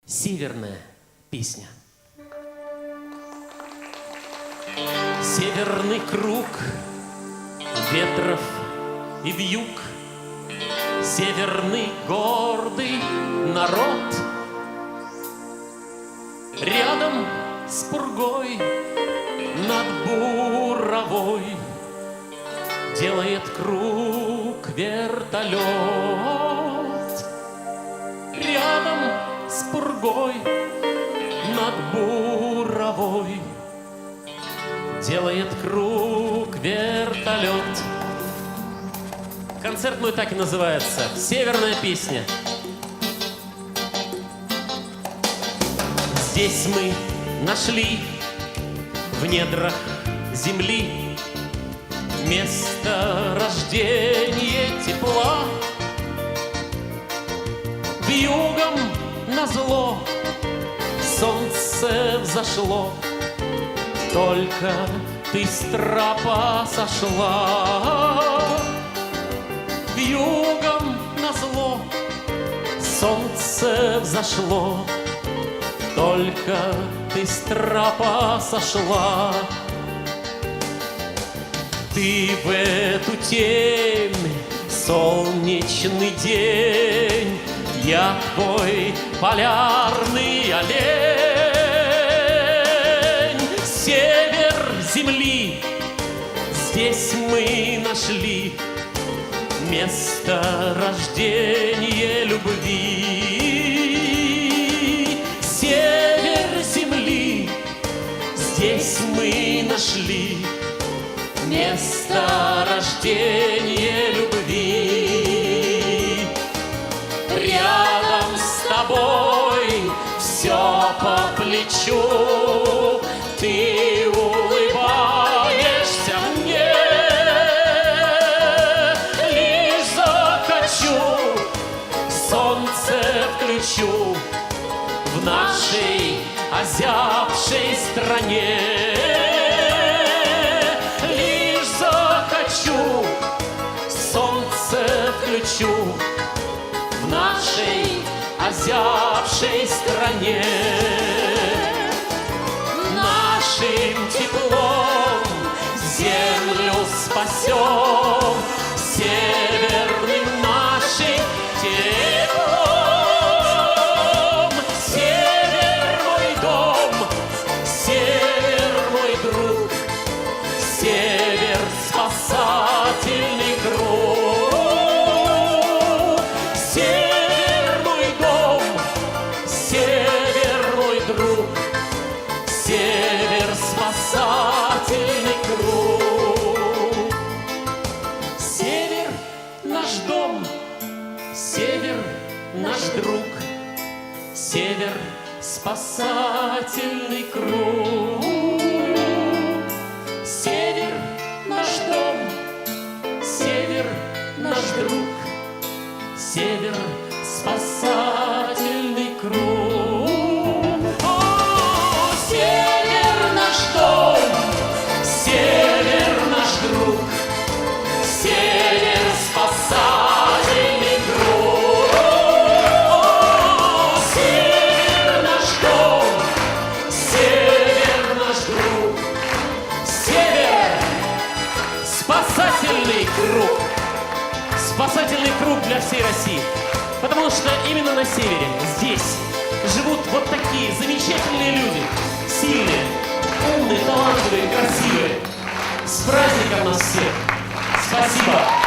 Северная песня. Северный круг ветров и вьюг, северный гордый народ. Рядом с пургой над буровой делает круг вертолет. Рядом с пургой над буровой делает круг вертолет. Концерт мой так и называется «Северная песня». Здесь мы нашли в недрах земли место рождения тепла. Вьюгом назло солнце взошло, только ты с трапа сошла. Вьюгом назло солнце взошло, только ты с трапа сошла. Ты в эту темь, солнечный день, я твой полярный олень. Север земли, здесь мы нашли место рождения любви. Север земли, здесь мы нашли место рождения любви. Рядом с тобой все по плечу, ты улыбаешься мне. Лишь захочу, солнце включу в нашей озябшей стране. Лишь захочу, солнце включу в нашей озябшей стране. Нашим теплом землю спасем, северным нашим теплом. Север мой дом, север мой друг, север спасательный круг. Север мой дом, север мой друг, север спасательный круг. Север наш дом, север наш друг, север спасательный круг. Север наш дом, север наш друг, север спасательный круг. О, север наш дом, север наш друг, север спасательный круг. О, север наш дом, север наш друг, север спасательный круг. Спасательный круг для всей России. Потому что именно на севере, здесь, живут вот такие замечательные люди. Сильные, умные, талантливые, красивые. С праздником нас всех! Спасибо!